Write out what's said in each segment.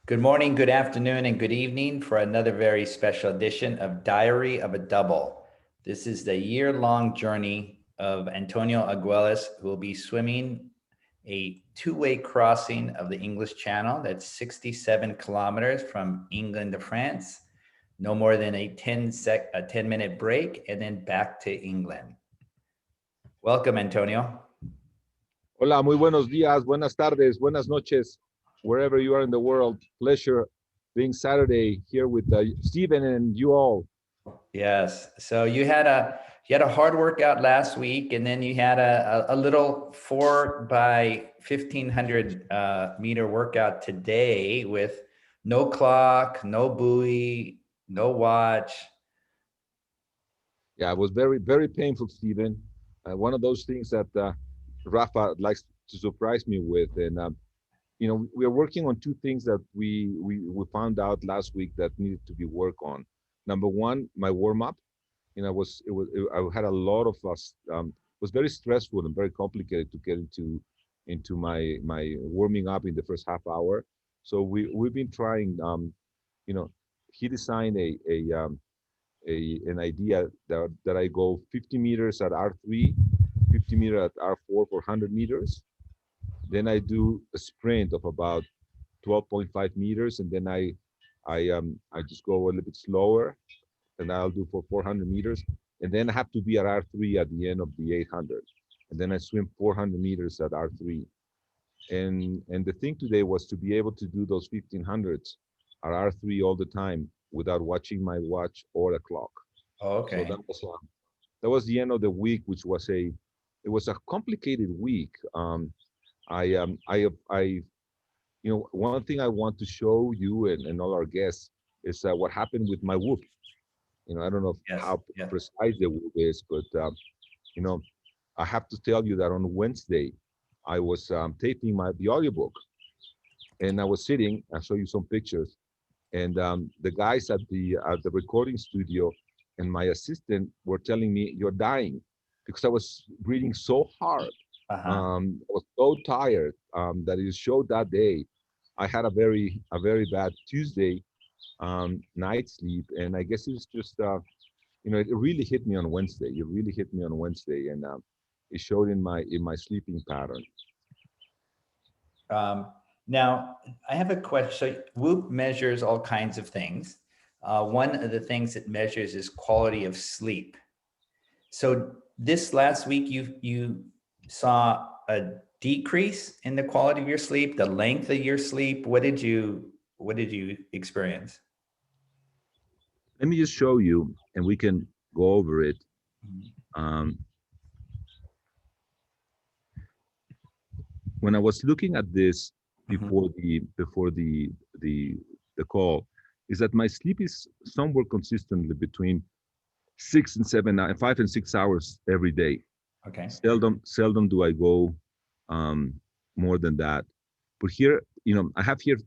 Good morning, good afternoon, and good evening for another very special edition of Diary of a Double. This is the year-long journey of Antonio Argüelles, who will be swimming a two-way crossing of the English Channel. That's 67 kilometers from England to France, no more than a 10-minute break, and then back to England. Welcome, Antonio. Hola, muy buenos días, buenas tardes, buenas noches, wherever you are in the world. Pleasure being Saturday here with Stephen and you all. Yes. So you had a hard workout last week, and then you had a little 4 by 1,500 meter workout today with no clock, no buoy, no watch. Yeah, it was very, very painful, Stephen. One of those things that Rafa likes to surprise me with. And, we are working on two things that we found out last week that needed to be worked on. Number one, my warm up. I had a lot of us. It was very stressful and very complicated to get into my warming up in the first half hour. So we've been trying. He designed an idea that I go 50 meters at R3, 50 meters at R4 for 100 meters. Then I do a sprint of about 12.5 meters, and then I just go a little bit slower, and I'll do for 400 meters, and then I have to be at R3 at the end of the 800, and then I swim 400 meters at R3. And the thing today was to be able to do those 1500s at R3 all the time without watching my watch or the clock. Oh, So okay. that was the end of the week, which was it was a complicated week. One thing I want to show you and all our guests is what happened with my whoop. I don't know Yes. how Yes. precise the whoop is, but you know, I have to tell you that on Wednesday, I was taping the audiobook, and I was sitting. I'll show you some pictures, and the guys at the recording studio and my assistant were telling me you're dying because I was breathing so hard. Uh-huh. I was so tired that it showed that day. I had a very bad Tuesday night sleep, and I guess it's just it really hit me on Wednesday. It really hit me on Wednesday, and it showed in my sleeping pattern. Um, Now, I have a question. So Whoop measures all kinds of things. One of the things it measures is quality of sleep. So this last week, you saw a decrease in the quality of your sleep, the length of your sleep. What did you experience? Let me just show you, and we can go over it. Mhm. Um, when I was looking at this Mhm. before the the call, is that my sleep is somewhere consistently between 5 and 6 hours every day. Okay. Seldom do I go um, more than that. But here, I have here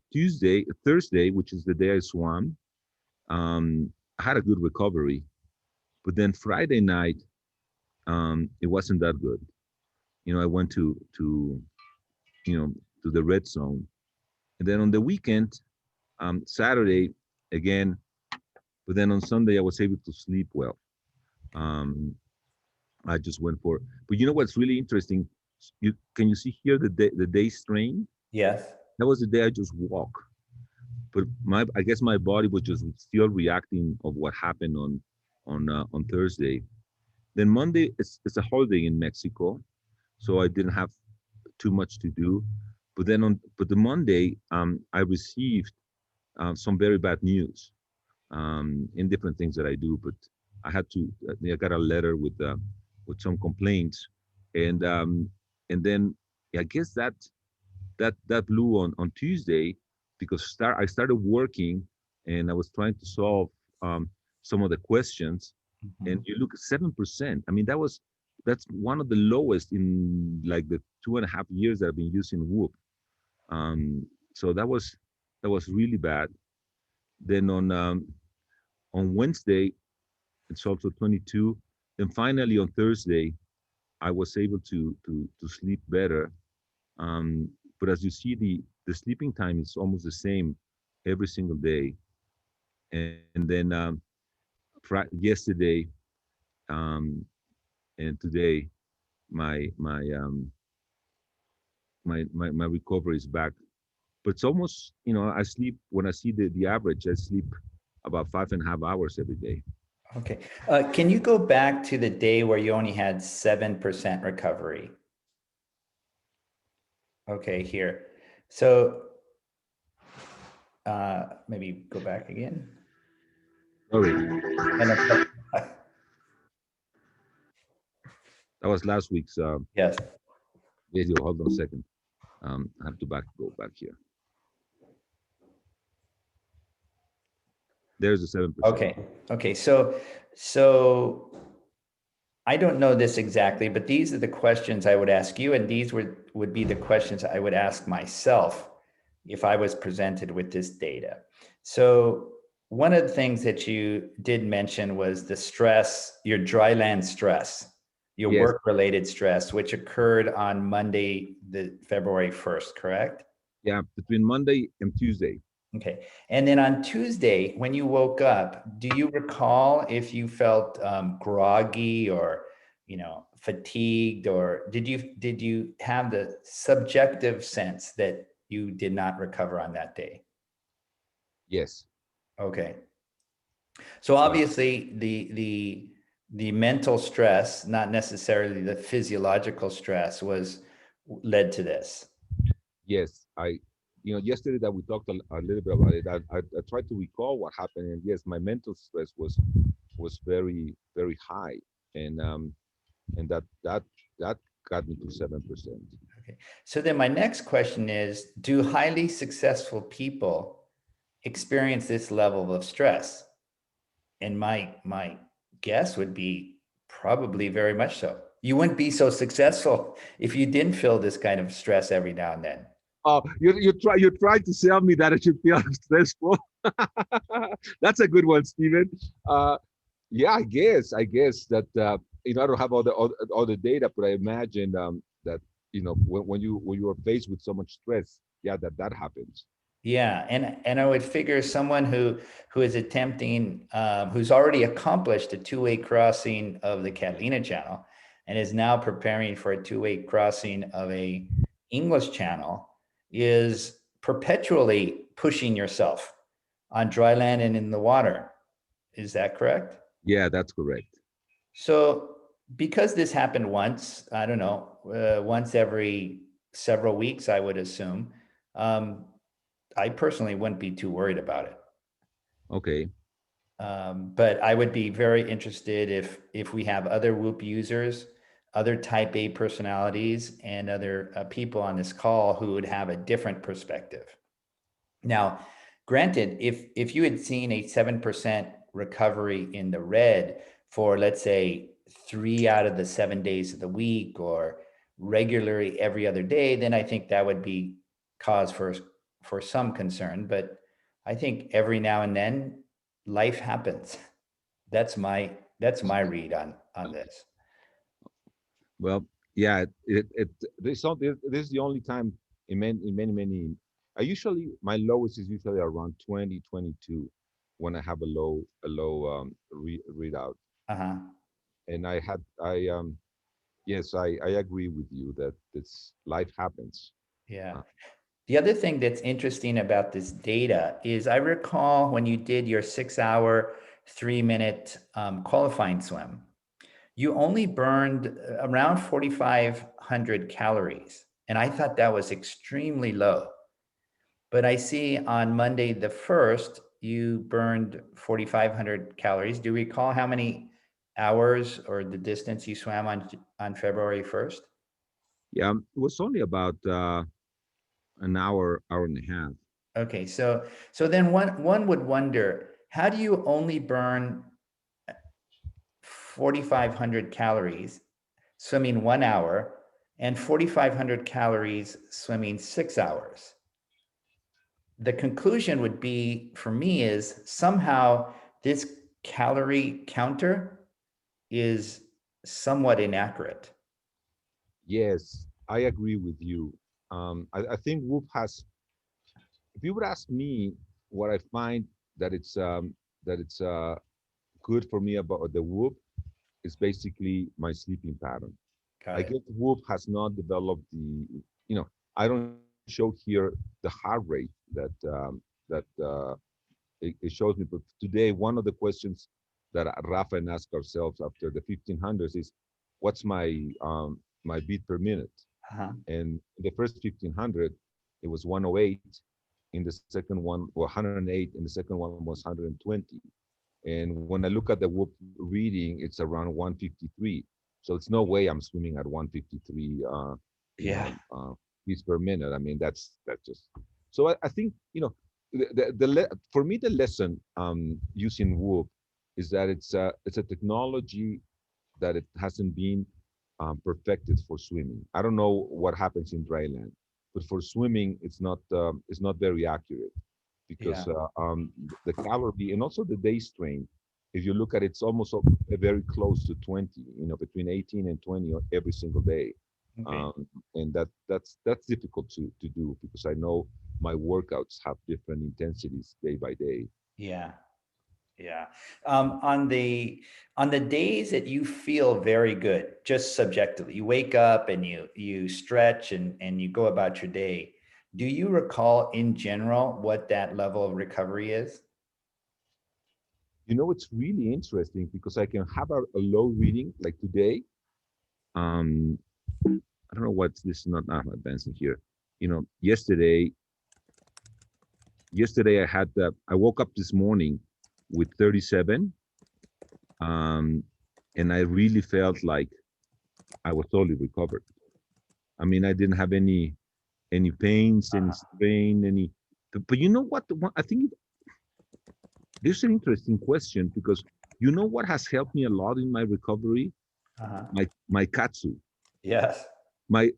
Thursday, which is the day I swam. I had a good recovery, but then Friday night, it wasn't that good. I went to you know to the red zone, and then on the weekend, Saturday again, but then on Sunday I was able to sleep well. Um, I just went for. But you know what's really interesting? Can you see here the day strain? Yes. That was the day I just walk. But I guess my body was just still reacting of what happened on Thursday. Then Monday it's a holiday in Mexico, so I didn't have too much to do. But the Monday I received some very bad news in different things that I do. But I got a letter with some complaints, and then I guess that blew on Tuesday because I started working and I was trying to solve some of the questions, and Mhm. you look at 7%. I mean, that's one of the lowest in like the 2.5 years that I've been using Whoop. So that was really bad. Then on Wednesday, it's also 22. Then finally on Thursday, I was able to sleep better. But as you see, the sleeping time is almost the same every single day. And then yesterday um, and today, my recovery is back. But it's almost, I sleep when I see the average. I sleep about 5.5 hours every day. Okay. Can you go back to the day where you only had 7% recovery? Okay, here. So maybe go back again. Sorry, Oh, no, that was last week's yes. video. Hold on a second. I have to go back here. There's the 7%. Okay. Okay. So I don't know this exactly, but these are the questions I would ask you, and these would be the questions I would ask myself if I was presented with this data. So one of the things that you did mention was the stress, your dry land stress, your Yes. work-related stress, which occurred on Monday, the February 1st, correct? Yeah, between Monday and Tuesday. Okay. And then on Tuesday, when you woke up, do you recall if you felt groggy or, fatigued, or did you have the subjective sense that you did not recover on that day? Yes. Okay. So Yeah. obviously the mental stress, not necessarily the physiological stress, was led to this. Yes. Yesterday that we talked a little bit about it, I tried to recall what happened, and yes, my mental stress was very, very high, and that got me to 7%. Okay. So then my next question is, do highly successful people experience this level of stress? And my guess would be probably very much so. You wouldn't be so successful if you didn't feel this kind of stress every now and then. Oh, you tried to sell me that it should feel stressful. That's a good one, Steven. Yeah, I guess that I don't have all the data, but I imagine that when you are faced with so much stress, yeah, that happens. Yeah, and I would figure someone who is attempting, who's already accomplished a two-way crossing of the Catalina Channel, and is now preparing for a two-way crossing of a English Channel, is perpetually pushing yourself on dry land and in the water. Is that correct? Yeah, that's correct. So because this happened once, I don't know, once every several weeks, I would assume. Um, I personally wouldn't be too worried about it. Okay. But I would be very interested if we have other Whoop users, other Type A personalities, and other people on this call who would have a different perspective. Now, granted, if you had seen a 7% recovery in the red for, let's say, 3 out of the 7 days of the week, or regularly every other day, then I think that would be cause for some concern. But I think every now and then life happens. That's my read on this. Well, yeah, this is the only time in many. I usually my lowest is usually around 2022 when I have a low readout, Uh-huh. and yes, I agree with you that this life happens. Yeah. Uh, The other thing that's interesting about this data is I recall when you did your 6 hour, 3 minute qualifying swim, you only burned around 4,500 calories. And I thought that was extremely low. But I see on Monday the 1st, you burned 4,500 calories. Do you recall how many hours or the distance you swam on February 1st? yeah, it was only about an hour and a half. Okay, so then one would wonder, how do you only burn 4,500 calories swimming 1 hour and 4,500 calories swimming 6 hours? The conclusion would be for me is somehow this calorie counter is somewhat inaccurate. Yes, I agree with you. I think Whoop has. If you would ask me, what I find that it's good for me about the whoop is basically my sleeping pattern. Got I it. guess whoop has not developed the, you know, I don't show here the heart rate that it shows me. But today, one of the questions that Rafa and ask ourselves after the 1500s is, what's my beat per minute? Uh-huh. And the first 1500, it was 108. In the second one, or 108. In the second one was 120. And when I look at the whoop reading, it's around 153. So it's no way I'm swimming at 153, Yeah. beats per minute. I mean, that's just. So I think for me the lesson using Whoop is that it's a technology that it hasn't been perfected for swimming. I don't know what happens in dry land, but for swimming, it's not very accurate Yeah. because the calorie and also the day strain. If you look at it, it's almost very close to 20. Between 18 and 20 every single day, Okay. um, and that's difficult to do because I know my workouts have different intensities day by day. Yeah. Yeah. On the days that you feel very good, just subjectively, you wake up and you stretch and you go about your day. Do you recall in general what that level of recovery is? It's really interesting because I can have a low reading like today. Um, I don't know what's this. Not advancing here. Yesterday I woke up this morning with 37, um, and I really felt like I was totally recovered. I mean, I didn't have any pains, any Uh-huh. strain, any. But you know what? I think this is an interesting question because you know what has helped me a lot in my recovery? Uh-huh. My katsu. Yes. My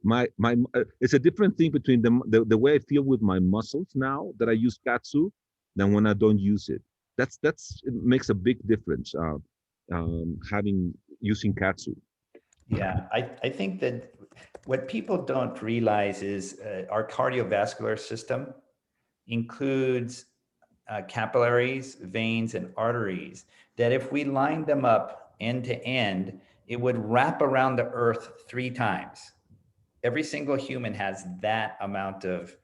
It's a different thing between the way I feel with my muscles now that I use katsu than when I don't use it. It makes a big difference. Having using katsu. Yeah. I think that what people don't realize is our cardiovascular system includes capillaries, veins, and arteries, that if we lined them up end to end, it would wrap around the earth 3 times. Every single human has that amount of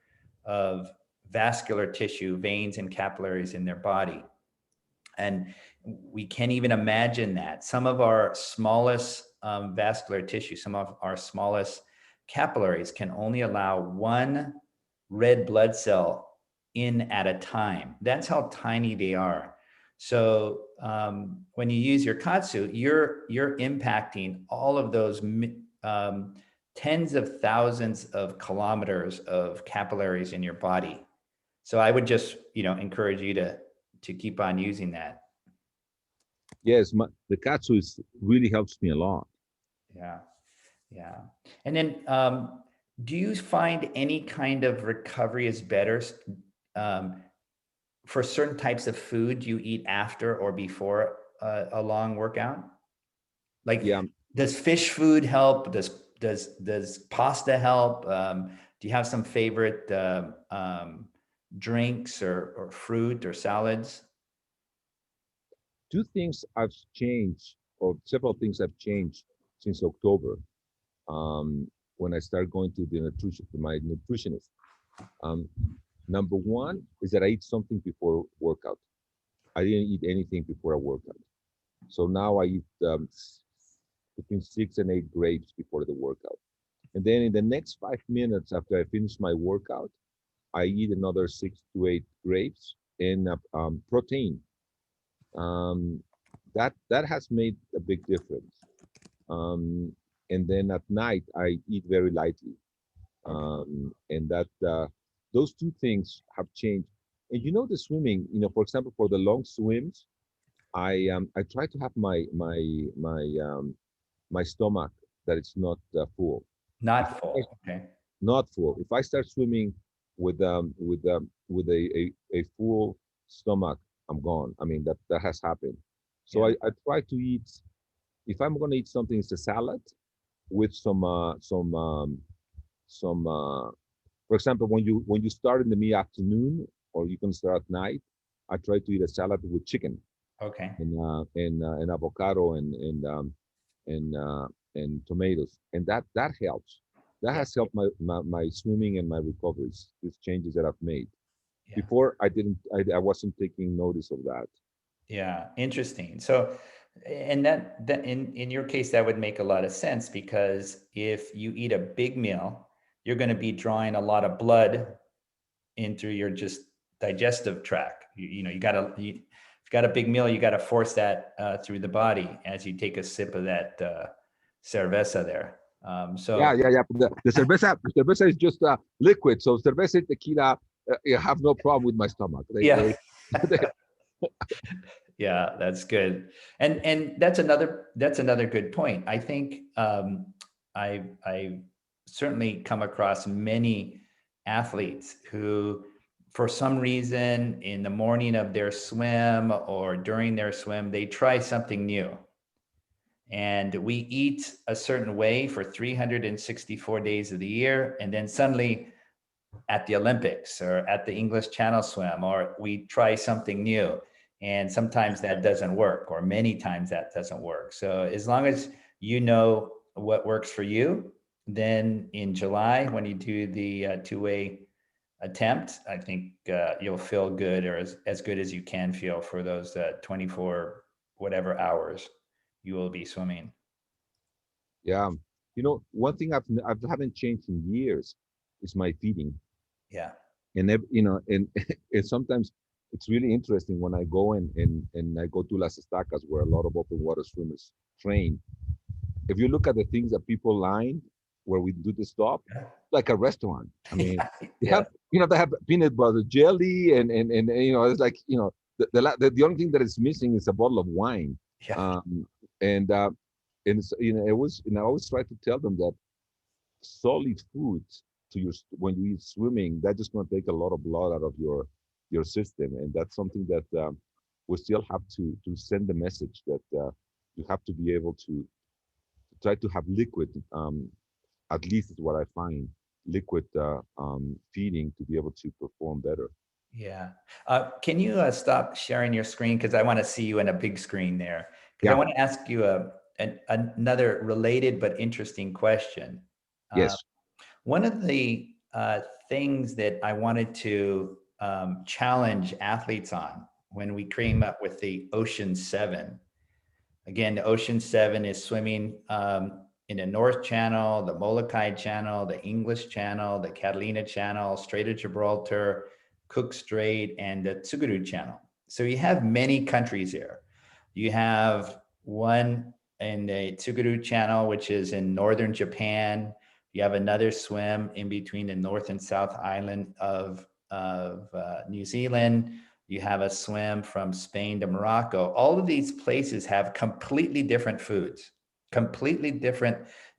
vascular tissue, veins, and capillaries in their body. And we can't even imagine that. Some of our smallest vascular tissue, some of our smallest capillaries can only allow one red blood cell in at a time. That's how tiny they are. So when you use your katsu, you're impacting all of those um, tens of thousands of kilometers of capillaries in your body. So I would just encourage you to keep on using that. Yes, the katsu is really helps me a lot. Yeah, yeah. And then, do you find any kind of recovery is better um, for certain types of food you eat after or before a long workout? Like, Yeah, does fish food help? Does pasta help? Do you have some favorite drinks or fruit or salads? two things have changed, or several things have changed since October. When I started going to my nutritionist. Um, Number one is that I eat something before workout. I didn't eat anything before a workout. So now I eat between 6 and 8 grapes before the workout. And then in the next 5 minutes after I finish my workout, I eat another 6 to 8 grapes and protein. Um, that has made a big difference. Um, and then at night, I eat very lightly. Okay. And that those two things have changed. And the swimming, for example, for the long swims, I try to have my stomach that it's not full. If Not I start, full. Okay. not full, if I start swimming with a full stomach, I'm gone. I mean that has happened. So Yeah. I try to eat. If I'm gonna eat something, it's a salad with some for example, when you start in the mid afternoon or you can start at night. I try to eat a salad with chicken Okay. and avocado and tomatoes, and that helps. That Yeah. has helped my swimming and my recoveries. These changes that I've made. Yeah. Before I didn't, I wasn't taking notice of that. Yeah. Interesting. So, and that in your case, that would make a lot of sense because if you eat a big meal, you're going to be drawing a lot of blood into your just digestive tract. You got to, if you got a big meal, you got to force that through the body as you take a sip of that cerveza there. Yeah, So yeah, yeah. The cerveza is just liquid. So cerveza and tequila, you have no problem with my stomach. yeah, They yeah, that's good. And that's another good point. I think I certainly come across many athletes who, for some reason, in the morning of their swim or during their swim, they try something new. And we eat a certain way for 364 days of the year. And then suddenly at the Olympics or at the English Channel swim, or we try something new. And sometimes that doesn't work, or many times that doesn't work. So as long as you know what works for you, then in July, when you do the two-way attempt, I think you'll feel good, or as good as you can feel for those 24 whatever hours you will be swimming. Yeah. One thing I haven't changed in years is my feeding. Yeah. And and sometimes it's really interesting when I go and I go to Las Estacas where a lot of open water swimmers train. If you look at the things that people line where we do the stop, like a restaurant. I mean, Yeah. they Yeah. have they have peanut butter jelly and it's like the only thing that is missing is a bottle of wine. Yeah. Um, and it was, and I always try to tell them that solid food when you eat swimming, that's just going to take a lot of blood out of your system, and that's something that we still have to send the message that you have to be able to try to have liquid. At least is what I find, liquid feeding to be able to perform better. Yeah. Can you stop sharing your screen? Because I want to see you in a big screen there. Because I Yeah. want to ask you another related but interesting question. Uh, Yes. one of the things that I wanted to challenge athletes on when we came up with the Ocean Seven. Again, the Ocean Seven is swimming in the North Channel, the Molokai Channel, the English Channel, the Catalina Channel, Strait of Gibraltar, Cook Strait, and the Tsugaru Channel. So you have many countries here. You have one in the Tsugaru Channel, which is in northern Japan. You have another swim in between the North and South Island of New Zealand. You have a swim from Spain to Morocco. All of these places have completely different foods, completely different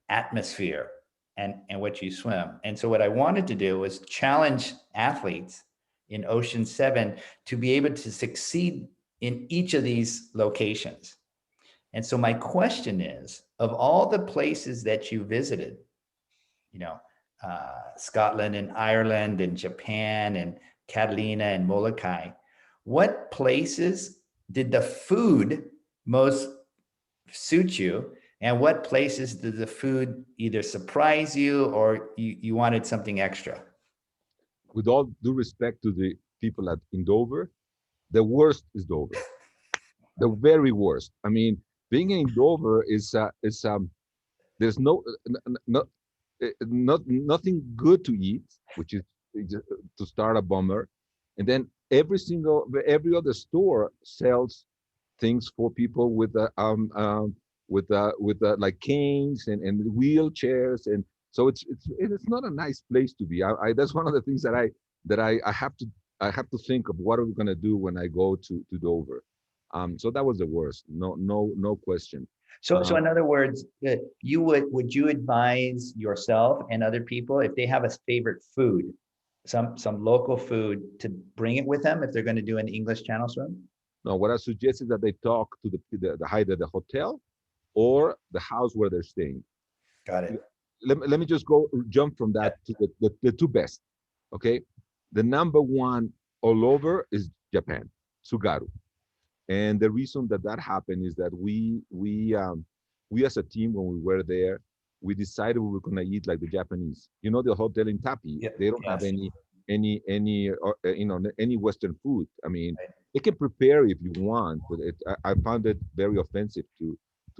atmosphere and what you swim. And so what I wanted to do was challenge athletes in Ocean Seven to be able to succeed in each of these locations. And so my question is, of all the places that you visited, you know, Scotland and Ireland and Japan and Catalina and Molokai, what places did the food most suit you? And what places did the food either surprise you or you wanted something extra? With all due respect to the people in Dover, the worst is Dover. The very worst. I mean, being in Dover is there's nothing good to eat, which is to start a bummer, and then every other store sells things for people with like canes and wheelchairs, and so it's not a nice place to be. That's one of the things that I have to think of what are we gonna do when I go to Dover. So that was the worst. No question. So Um, in other words, would you advise yourself and other people if they have a favorite food, some local food, to bring it with them if they're going to do an English Channel swim? no, what I suggest is that they talk to either the hotel or the house where they're staying. Got it. Let me just jump from Yeah. that to the two best. Okay, the number one all over is Japan, Tsugaru. And the reason that that happened is that we as a team, when we were there, we decided we were going to eat like the Japanese. You know, the hotel in Tapi, Yep. they don't have Yes. any Western food. I mean, Right. they can prepare if you want, but I found it very offensive to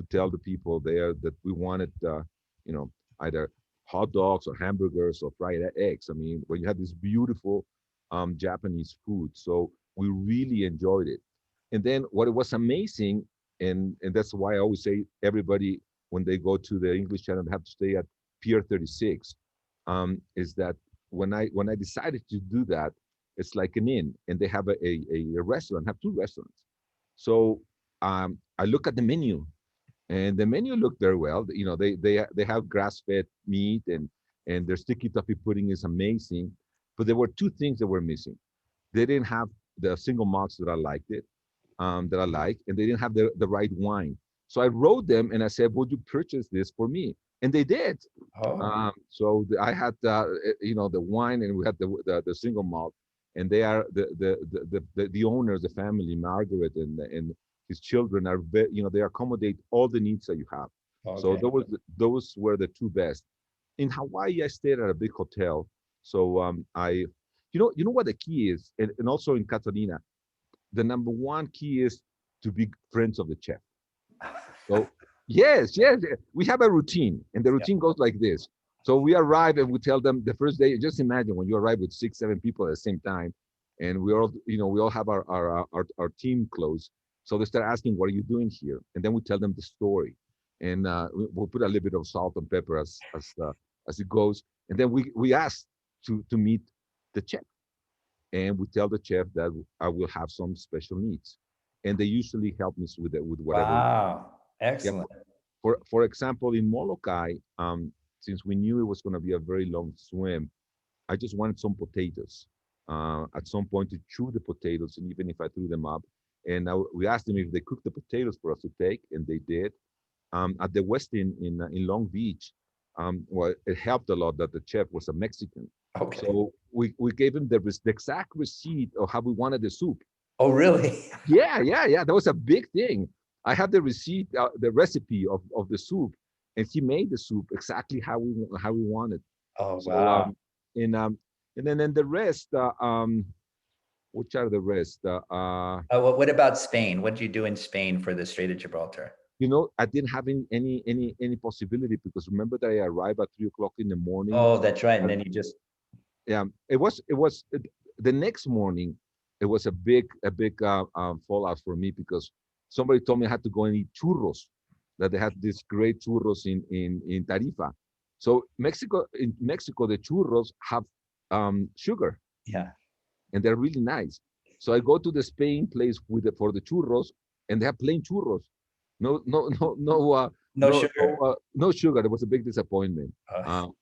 tell the people there that we wanted, you know, either hot dogs or hamburgers or fried eggs. I mean, when you have this beautiful Japanese food, so we really enjoyed it. And then what was amazing, and that's why I always say everybody when they go to the English channel have to stay at Pier 36, is that when I decided to do that, it's like an inn, and they have a restaurant, have two restaurants. So I look at the menu, and the menu looked very well. You know, they have grass-fed meat, and their sticky toffee pudding is amazing. But there were two things that were missing. They didn't have the single malts that I liked it, that I like, and they didn't have the right wine. So I wrote them and I said, "Would you purchase this for me?" And they did. Oh, I had the wine, and we had the single malt, and they are the owners, the family, Margaret and his children are they accommodate all the needs that you have. So okay. those were the two best. In Hawaii, I stayed at a big hotel. So I, you know what the key is, and also in Catalina, the number one key is to be friends of the chef. So yes, we have a routine, and the Yeah. routine goes like this. So we arrive and we tell them the first day. Just imagine when you arrive with 6, 7 people at the same time, and we all have our team clothes. So they start asking, "What are you doing here?" And then we tell them the story, and we'll put a little bit of salt and pepper as it goes, and then we ask to meet the chef, and we tell the chef that I will have some special needs, and they usually help me with whatever. Wow. Yeah. Excellent. For example, in Molokai, since we knew it was going to be a very long swim, I just wanted some potatoes. At some point to chew the potatoes, and even if I threw them up, and we asked them if they cooked the potatoes for us to take, and they did. At the Westin in Long Beach, well, it helped a lot that the chef was a Mexican. Okay. So we gave him the exact receipt of how we wanted the soup. Oh, really? Yeah. That was a big thing. I had the receipt, the recipe of the soup, and he made the soup exactly how we wanted. Oh, So wow. and then the rest, which are the rest? What about Spain? What did you do in Spain for the Strait of Gibraltar? I didn't have any possibility, because remember that I arrived at 3 o'clock in the morning. Oh, that's right. And And then you just, yeah, the next morning. It was a big fallout for me, because somebody told me I had to go and eat churros. That they had this great churros in Tarifa. So in Mexico, the churros have sugar, yeah, and they're really nice. So I go to the Spain place for the churros, and they have plain churros. no sugar. No sugar. It was a big disappointment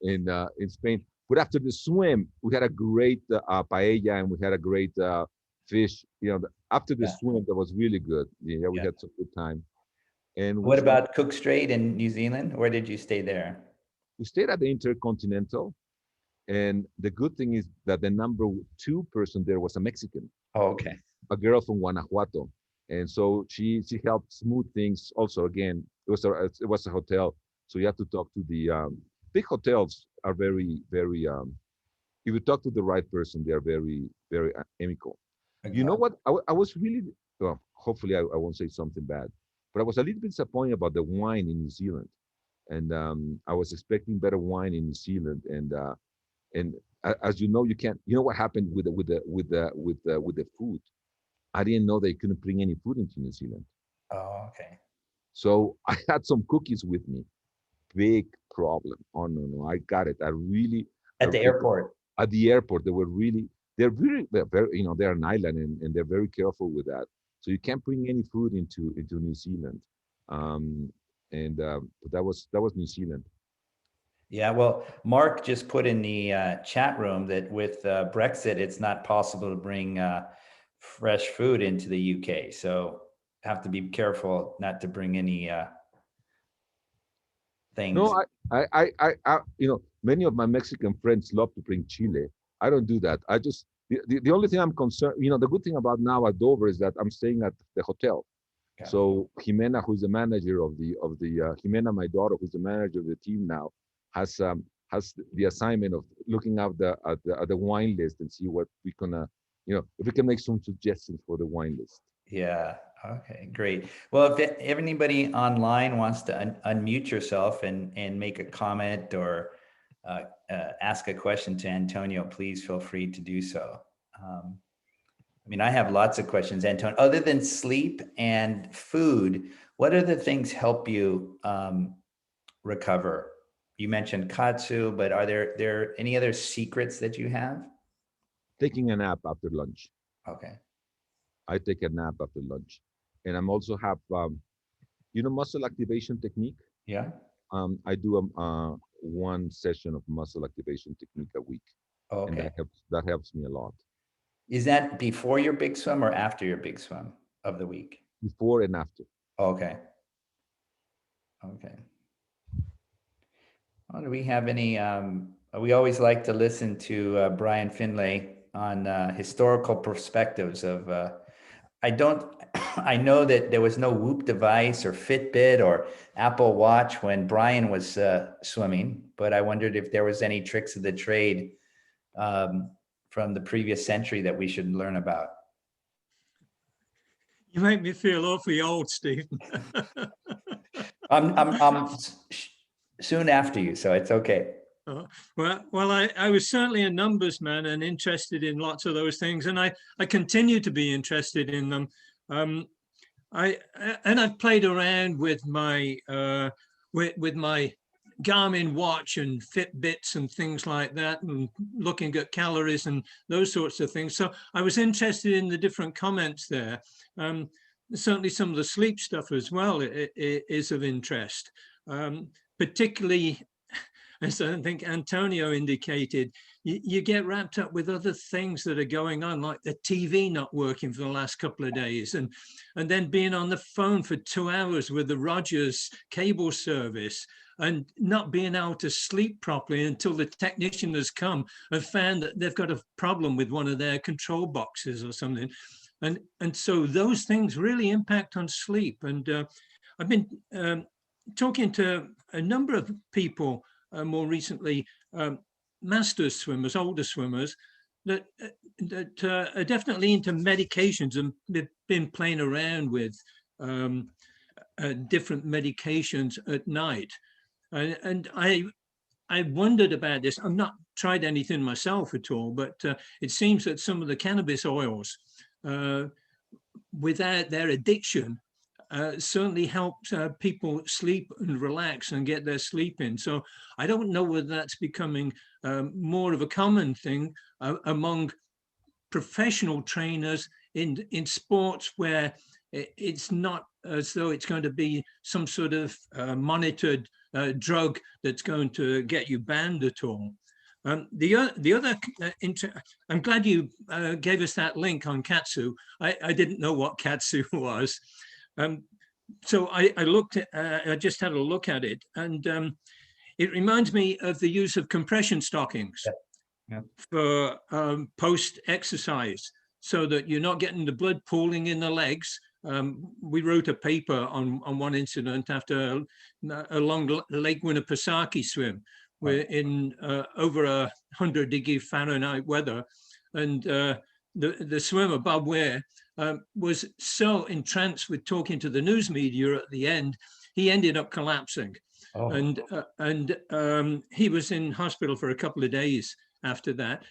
in Spain. But after the swim, we had a great paella, and we had a great fish. After the Yeah, swim, that was really good. Yeah, we yeah. had some good time, and What about Cook Strait in New Zealand? Where did you stay there? we stayed at the Intercontinental. And the good thing is that the number two person there was a Mexican, Oh, okay. a girl from Guanajuato, and so she helped smooth things. Also, again, it was a hotel, so you have to talk to the big hotels are very very. If you talk to the right person, they are very very amicable. You know what? I was really well. Hopefully, I won't say something bad, but I was a little bit disappointed about the wine in New Zealand, and I was expecting better wine in New Zealand, and as you know, you can't. You know what happened with the food? I didn't know they couldn't bring any food into New Zealand. Oh, okay. So I had some cookies with me. Big problem. Oh no, I got it. At the airport. At the airport, they're an island, and they're very careful with that. So you can't bring any food into New Zealand. Um, and but that was New Zealand. Yeah, well, Mark just put in the chat room that with Brexit, it's not possible to bring fresh food into the UK. So have to be careful not to bring any things. No, many of my Mexican friends love to bring chile. I don't do that. The only thing I'm concerned, the good thing about now at Dover is that I'm staying at the hotel. Yeah. So Jimena, who's the manager of the Jimena, my daughter, who's the manager of the team now, has the assignment of looking at the wine list and see what we gonna, if we can make some suggestions for the wine list. Yeah. Okay, great. Well, if anybody online wants to unmute yourself and make a comment or ask a question to Antonio, please feel free to do so. I mean, I have lots of questions, Antonio. Other than sleep and food, what other things help you recover? You mentioned katsu, but are there any other secrets that you have? Taking a nap after lunch. Okay. I take a nap after lunch, and I'm also have muscle activation technique. Yeah. I do one session of muscle activation technique a week, and Okay. that helps me a lot. Is that before your big swim or after your big swim of the week? Before and after. Okay. Okay. Well, do we have any? We always like to listen to Brian Finlay on historical perspectives of. I don't. I know that there was no Whoop device or Fitbit or Apple Watch when Brian was swimming, but I wondered if there was any tricks of the trade from the previous century that we should learn about. You make me feel awfully old, Stephen. I'm soon after you, so it's okay. Well, I was certainly a numbers man and interested in lots of those things, and I continue to be interested in them. I've played around with my Garmin watch and Fitbits and things like that, and looking at calories and those sorts of things. So I was interested in the different comments there. Certainly some of the sleep stuff as well is of interest, particularly, as I think Antonio indicated, you get wrapped up with other things that are going on, like the TV not working for the last couple of days, and then being on the phone for 2 hours with the Rogers cable service, and not being able to sleep properly until the technician has come and found that they've got a problem with one of their control boxes or something. And so those things really impact on sleep. And I've been talking to a number of people more recently, master swimmers, older swimmers, that are definitely into medications and they've been playing around with different medications at night. And I wondered about this. I've not tried anything myself at all, but it seems that some of the cannabis oils, without their addiction, certainly helps people sleep and relax and get their sleep in. So I don't know whether that's becoming more of a common thing among professional trainers in sports where it's not as though it's going to be some sort of monitored drug that's going to get you banned at all. The other, I'm glad you gave us that link on Katsu. I didn't know what Katsu was. So I looked at, I just had a look at it, and it reminds me of the use of compression stockings for post-exercise, so that you're not getting the blood pooling in the legs. We wrote a paper on one incident after a long Lake Winnipesaukee swim. We're in over 100-degree Fahrenheit weather, and the swimmer, Bob Ware, was so entranced with talking to the news media at the end, he ended up collapsing. Oh. And he was in hospital for a couple of days after that,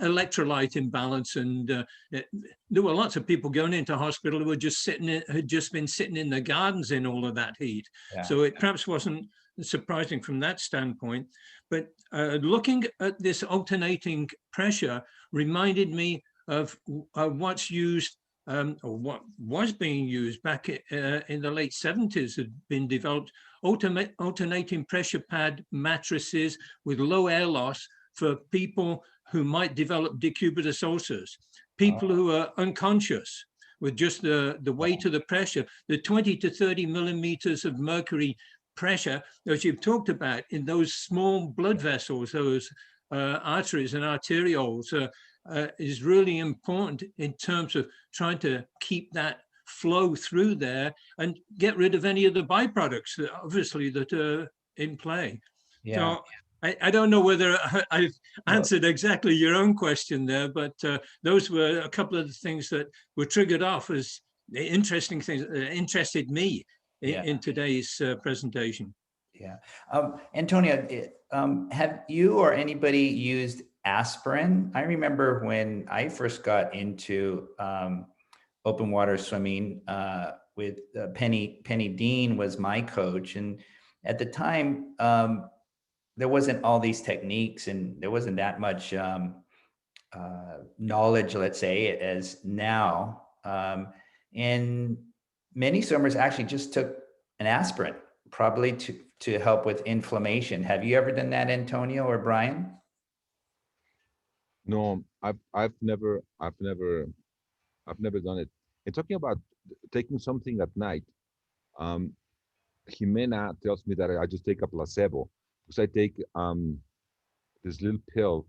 electrolyte imbalance, and there were lots of people going into hospital who were just had just been sitting in their gardens in all of that heat. Yeah. So it perhaps wasn't surprising from that standpoint, but looking at this alternating pressure reminded me of what's used, or what was being used back in the late 70s. Had been developed alternating pressure pad mattresses with low air loss for people who might develop decubitus ulcers, people who are unconscious with just the weight of the pressure, the 20 to 30 millimeters of mercury pressure, as you've talked about, in those small blood vessels, those arteries and arterioles, is really important in terms of trying to keep that flow through there and get rid of any of the byproducts that obviously that are in play. Yeah. So I don't know whether I've Well, answered exactly your own question there, but those were a couple of the things that were triggered off as the interesting things that interested me yeah. in today's presentation. Yeah. Antonio, have you or anybody used aspirin? I remember when I first got into open water swimming with Penny Dean was my coach. And at the time, there wasn't all these techniques and there wasn't that much knowledge, let's say, as now. And many swimmers actually just took an aspirin, probably to help with inflammation. Have you ever done that, Antonio or Brian? No, I've never done it. And talking about taking something at night, um, Jimena tells me that I just take a placebo because I take this little pill.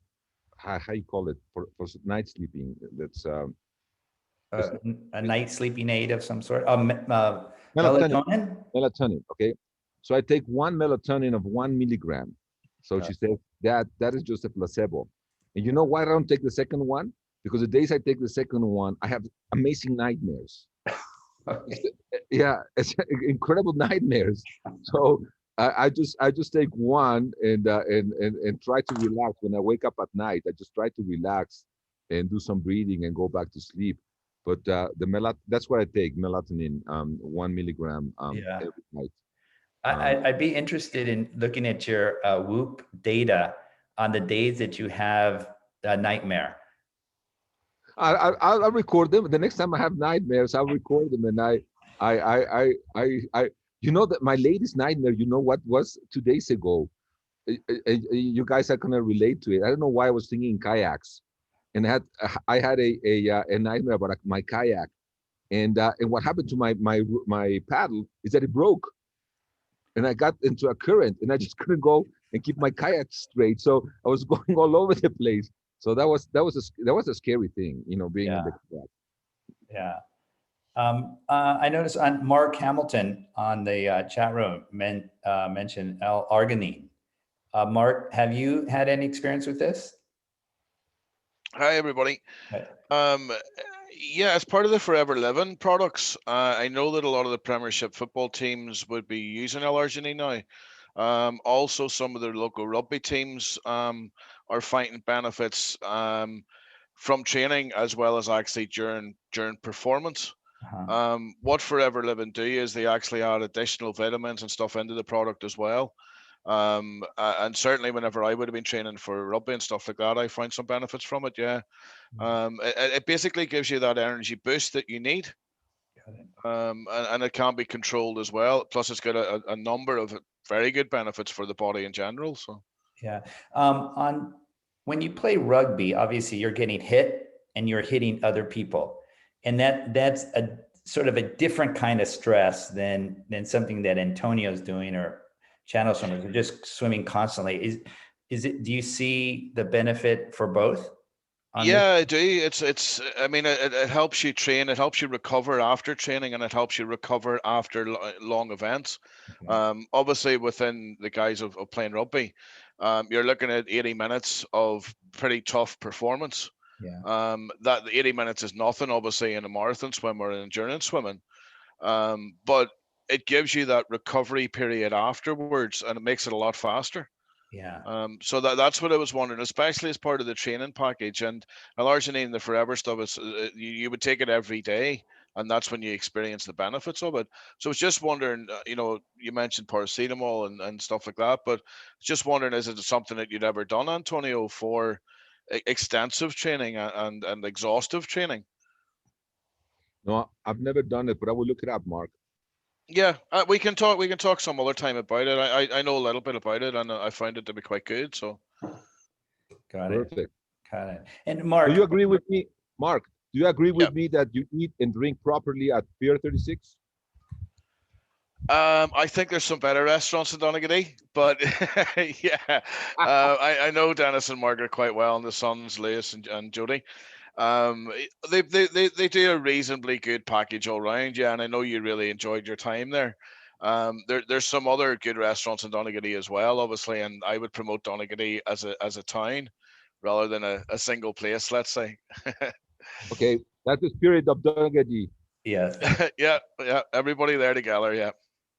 How you call it for night sleeping? That's it's A night sleeping aid of some sort? melatonin. Melatonin? Melatonin. Okay, so I take one melatonin of 1 milligram. So Uh, she said that is just a placebo. And you know why I don't take the second one? Because the days I take the second one, I have amazing nightmares. okay. Yeah, it's incredible nightmares. So I just take one and try to relax when I wake up at night. I just try to relax and do some breathing and go back to sleep. But that's what I take, melatonin, 1 milligram Yeah. every night. Um, I'd be interested in looking at your Whoop data on the days that you have a nightmare. I'll record them. The next time I have nightmares, I'll record them, and I you know that my latest nightmare. You know what was 2 days ago. You guys are gonna relate to it. I don't know why I was thinking kayaks, and I had a nightmare about my kayak, and what happened to my paddle is that it broke, and I got into a current, and I just couldn't go and keep my kayak straight. So I was going all over the place. So that was a scary thing, being in Yeah, the kayak. yeah. I noticed on Mark Hamilton on the chat room mentioned L-arginine. Mark, have you had any experience with this? Hi, everybody. Okay. Yeah, as part of the Forever Living products, I know that a lot of the Premiership football teams would be using L-arginine now. Also, some of the local rugby teams are finding benefits from training as well as actually during performance. Uh-huh. What Forever Living do is they actually add additional vitamins and stuff into the product as well. And certainly whenever I would have been training for rugby and stuff like that, I find some benefits from it. Yeah. It basically gives you that energy boost that you need. Got it. And it can be controlled as well. Plus, it's got a number of very good benefits for the body in general. So, Yeah. On when you play rugby, obviously you're getting hit and you're hitting other people, and that's a sort of a different kind of stress than something that Antonio's doing or channel swimmers. They're just swimming constantly. Is it? Do you see the benefit for both on this? yeah, I do. It's. I mean, it helps you train. It helps you recover after training, and it helps you recover after long events. Okay. Obviously, within the guise of playing rugby, you're looking at 80 minutes of pretty tough performance. Yeah. That 80 minutes is nothing, obviously, in a marathon swim or an endurance swimming. But it gives you that recovery period afterwards, and it makes it a lot faster. Yeah. So that's what I was wondering, especially as part of the training package. And L-arginine, the forever stuff, is you would take it every day, and that's when you experience the benefits of it. So I was just wondering, you mentioned paracetamol and stuff like that, but just wondering, is it something that you'd ever done, Antonio, for extensive training and exhaustive training? No, I've never done it, but I will look it up, Mark. Yeah, we can talk. We can talk some other time about it. I know a little bit about it, and I find it to be quite good. So. Got it. Perfect. Got it. And Do Mark, you agree with me, Mark? Do you agree Yeah. with me that you eat and drink properly at Pier 36? I think there's some better restaurants in Donegal, but yeah, I know Dennis and Margaret quite well, and the sons Lewis and Jody. They do a reasonably good package all round, yeah, and I know you really enjoyed your time there. There's some other good restaurants in Donegal as well, obviously, and I would promote Donegal as a town rather than a single place, let's say. Okay, that's the spirit of Donegal. Yes. Yeah, yeah, everybody there together, yeah.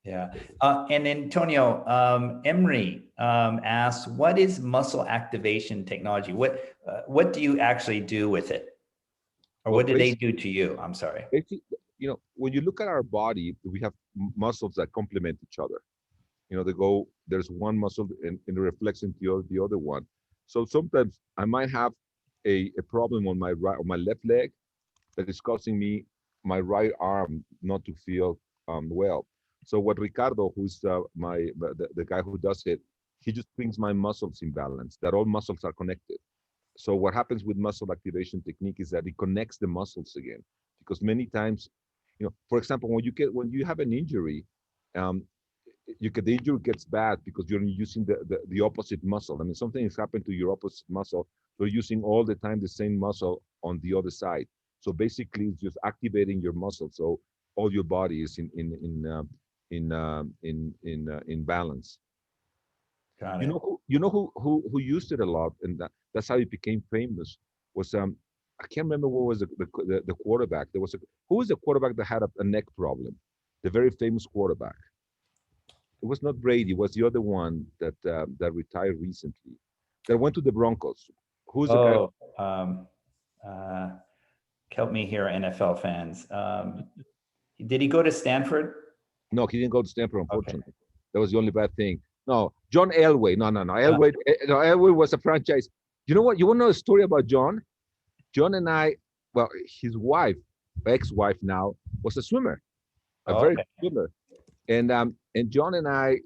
Yeah. And Antonio, Emery asks, what is muscle activation technology? What do you actually do with it? Or Well, what do they do to you? I'm sorry. basically, when you look at our body, we have muscles that complement each other. There's one muscle in the reflection to the other one. So sometimes I might have a problem on on my left leg that is causing me my right arm not to feel well. So what Ricardo, who's the guy who does it, he just brings my muscles in balance, that all muscles are connected. So what happens with muscle activation technique is that it connects the muscles again. Because many times, for example, when you have an injury, um, the injury gets bad because you're using the opposite muscle. I mean, something has happened to your opposite muscle. You're using all the time the same muscle on the other side. So basically, it's just activating your muscle. So all your body is in balance. Got You it. know who used it a lot, and that's how he became famous. Was I can't remember what was the quarterback. Who was the quarterback that had a neck problem? The very famous quarterback. It was not Brady. It was the other one that retired recently, that went to the Broncos. Who's the guy? Oh, uh, help me here, NFL fans. Did he go to Stanford? No, he didn't go to Stanford, Okay. unfortunately. That was the only bad thing. No, John Elway. No. Uh, Elway was a franchise. You know what? You want to know a story about John? John and I, well, his wife, ex-wife now, was a swimmer, a very okay. good swimmer. And John and I,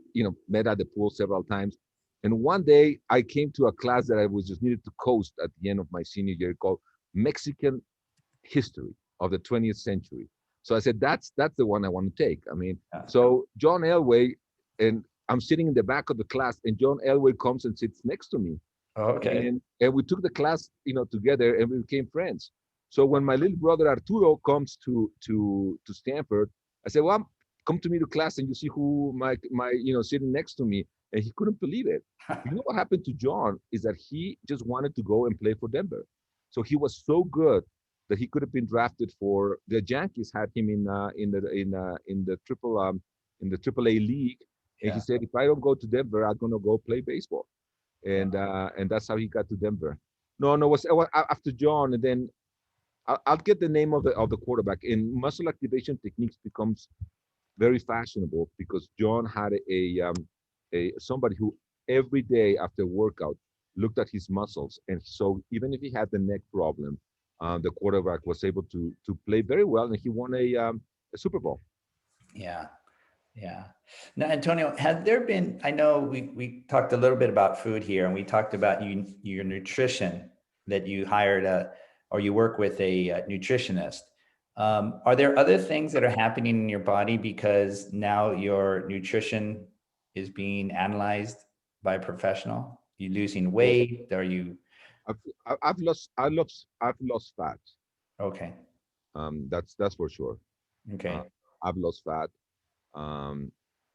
met at the pool several times. And one day I came to a class that I was just needed to coast at the end of my senior year called Mexican History of the 20th Century. So I said, that's the one I want to take. I mean, Yeah. so John Elway, and I'm sitting in the back of the class, and John Elway comes and sits next to me. Okay. And we took the class, together, and we became friends. So when my little brother Arturo comes to Stanford, I said, "Well, come to me to class, and you see who my sitting next to me." And he couldn't believe it. You know what happened to John is that he just wanted to go and play for Denver. So he was so good that he could have been drafted for the Yankees. Had him in the Triple A league, and he Yeah. said, "If I don't go to Denver, I'm gonna go play baseball." Wow. And that's how he got to Denver. No, it was after John, and then I'll get the name of the quarterback. And muscle activation techniques becomes very fashionable because John had a somebody who every day after workout looked at his muscles, and so even if he had the neck problem, the quarterback was able to play very well, and he won a Super Bowl. Yeah. Yeah. Now, Antonio, has there been, I know we talked a little bit about food here, and we talked about your nutrition, that you hired or you work with a nutritionist. Are there other things that are happening in your body because now your nutrition is being analyzed by a professional? You losing Well, weight? Are you I've lost fat. okay? That's for sure. Uh, Okay. I've lost fat. Um,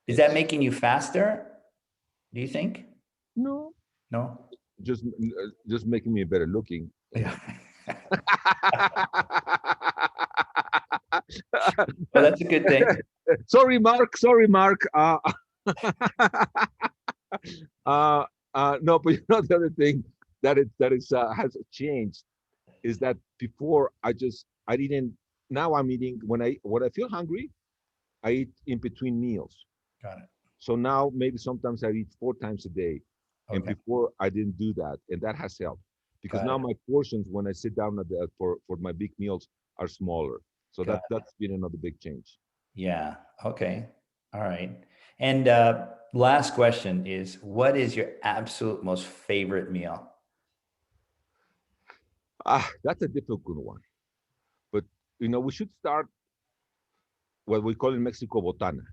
Is that it's making you faster? Do you think? no, No? just making me better looking. Yeah. Well, that's a good thing. Sorry, Mark. Sorry, Mark. No, but the other thing that is has changed is that before I didn't. Now I'm eating when I feel hungry, I eat in between meals. Got it. So now maybe sometimes I eat 4 times a day, and Okay. before I didn't do that, and that has helped because Got now it. my portions when I sit down for my big meals are smaller. So Got it. that's been another big change. Yeah. Okay. All right. And last question is, what is your absolute most favorite meal? That's a difficult one, but we should start what we call in Mexico botana,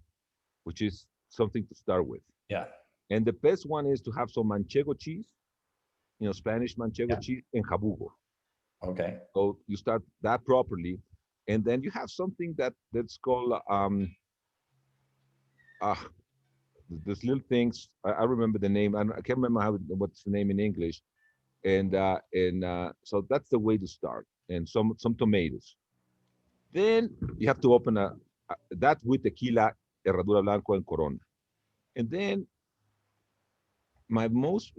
which is something to start with. Yeah. And the best one is to have some manchego cheese, Spanish manchego Yeah. cheese and jabugo. Okay. So you start that properly, and then you have something that's called uh, these little things. I remember the name. I can't remember what's the name in English. And so that's the way to start. And some tomatoes. Then you have to open that with tequila, Herradura Blanco, and Corona. And then my most,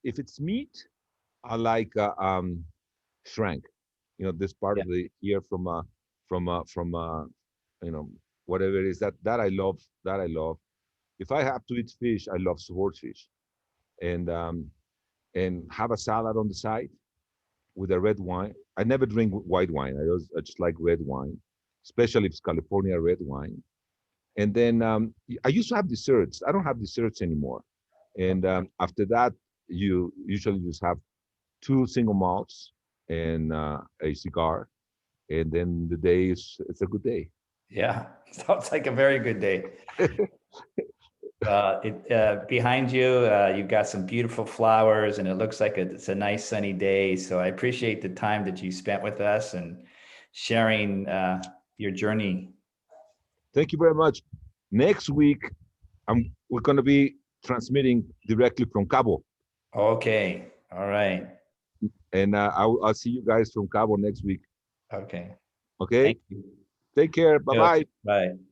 if it's meat, I like shrimp. This part Yeah. of the year from you know whatever it is that I love. That I love. If I have to eat fish, I love swordfish, and have a salad on the side with a red wine. I never drink white wine. I just like red wine, especially if it's California red wine. And then I used to have desserts. I don't have desserts anymore. And after that, you usually just have two single malts and a cigar, and then the day is it's a good day. Yeah. Sounds like a very good day. Behind you, you've got some beautiful flowers, and it looks like it's a nice sunny day. So I appreciate the time that you spent with us and sharing your journey. Thank you very much. Next week, we're going to be transmitting directly from Cabo, Okay. All right. and I'll see you guys from Cabo next week. Okay. Okay. Thank you. Take care. Bye bye. Bye.